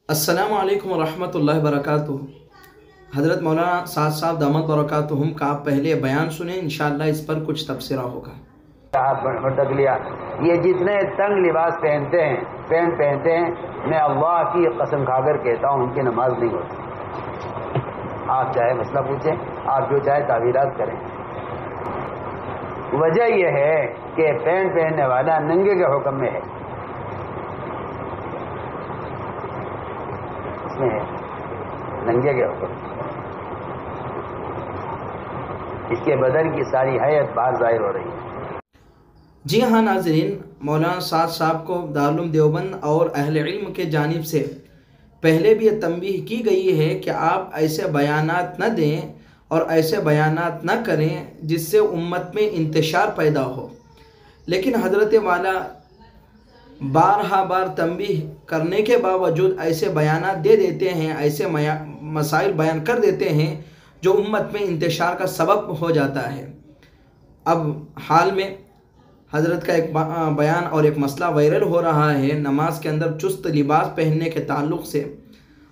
अस्सलामु अलैकुम वरहमतुल्लाहि वबरकातुहू। हज़रत मौलाना साद साहब दामद बरकातुहुम का पहले बयान सुने, इंशाअल्लाह इस पर कुछ तबसरा होगा। भटक लिया। ये जितने तंग लिबास पहनते हैं, पैंट पहनते हैं, मैं अल्लाह की कसम खाकर कहता हूँ उनकी नमाज नहीं होती। आप चाहे मसला पूछें, आप जो चाहे तावीरात करें। वजह यह है कि पैंट पहनने वाला नंगे के हुक्म में है, इसमें है नंगे के हुक्म। इसके बदन की सारी हैत बाहर जाहिर हो रही है। जी हाँ नाज़रीन, मौलाना साद साहब को दारुल उलूम देवबंद और अहले इल्म के जानिब से पहले भी ये तंबीह की गई है कि आप ऐसे बयानात न दें और ऐसे बयानात न करें जिससे उम्मत में इंतशार पैदा हो। लेकिन हज़रत वाला बारहा बार तंबीह करने के बावजूद ऐसे बयानात दे देते हैं, ऐसे मसाइल बयान कर देते हैं जो उम्मत में इंतशार का सबब हो जाता है। अब हाल में हज़रत का एक बयान और एक मसला वायरल हो रहा है नमाज के अंदर चुस्त लिबास पहनने के ताल्लुक़ से।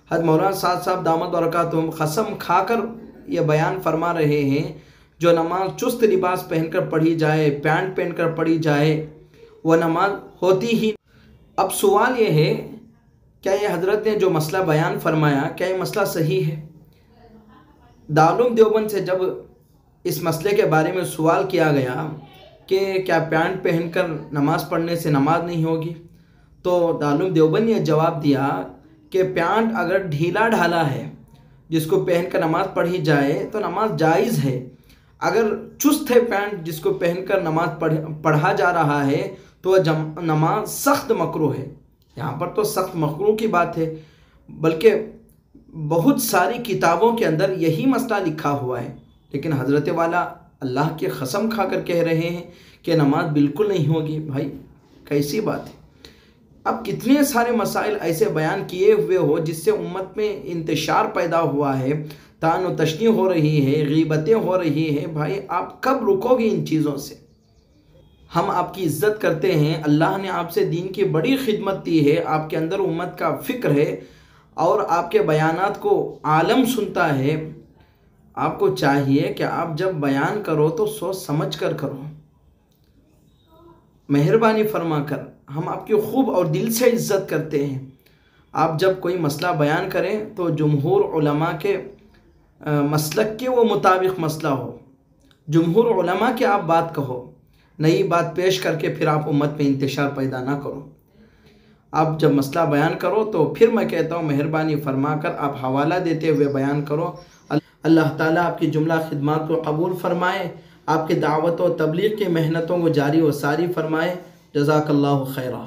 हज़रत मौलाना साद साहब दामद बरकातुहुम कसम खाकर ये बयान फरमा रहे हैं, जो नमाज चुस्त लिबास पहनकर पढ़ी जाए, पैंट पहनकर पढ़ी जाए, वह नमाज होती ही। अब सवाल ये है, क्या ये हज़रत ने जो मसला बयान फरमाया, क्या ये मसला सही है? दारुल उलूम देवबंद से जब इस मसले के बारे में सवाल किया गया कि क्या पैंट पहनकर नमाज़ पढ़ने से नमाज नहीं होगी, तो दारुल उलूम देवबंद ने जवाब दिया कि पैंट अगर ढीला ढाला है जिसको पहनकर नमाज़ पढ़ी जाए तो नमाज जायज़ है। अगर चुस्त है पैंट जिसको पहनकर नमाज पढ़ा जा रहा है तो वह नमाज सख्त मकरूह है। यहाँ पर तो सख्त मकरूह की बात है, बल्कि बहुत सारी किताबों के अंदर यही मसला लिखा हुआ है। लेकिन हज़रत वाला अल्लाह की कसम खाकर कह रहे हैं कि नमाज बिल्कुल नहीं होगी। भाई कैसी बात है? अब कितने सारे मसाइल ऐसे बयान किए हुए हो जिससे उम्मत में इंतशार पैदा हुआ है, तान व तशनी हो रही है, गीबतें हो रही है। भाई आप कब रुकोगे इन चीज़ों से? हम आपकी इज़्ज़त करते हैं, अल्लाह ने आपसे दीन की बड़ी खिदमत दी है, आपके अंदर उम्मत का फ़िक्र है और आपके बयानात को आलम सुनता है। आपको चाहिए कि आप जब बयान करो तो सोच समझ कर करो, मेहरबानी फरमा कर। हम आपकी खूब और दिल से इज़्ज़त करते हैं। आप जब कोई मसला बयान करें तो जमहूर उलमा के मसलक के वो मुताबिक मसला हो, जमहूर उलमा की आप बात कहो, नई बात पेश करके फिर आप उम्मत में इंतशार पैदा ना करो। आप जब मसला बयान करो तो फिर मैं कहता हूँ मेहरबानी फरमा कर आप हवाला देते हुए बयान करो। अल्लाह ताला आपकी जुमला खिदमात को कबूल फ़रमाए, आपके दावत व तबलीग की मेहनतों को जारी व सारी फ़रमाए। जज़ाकल्लाहु खैरा।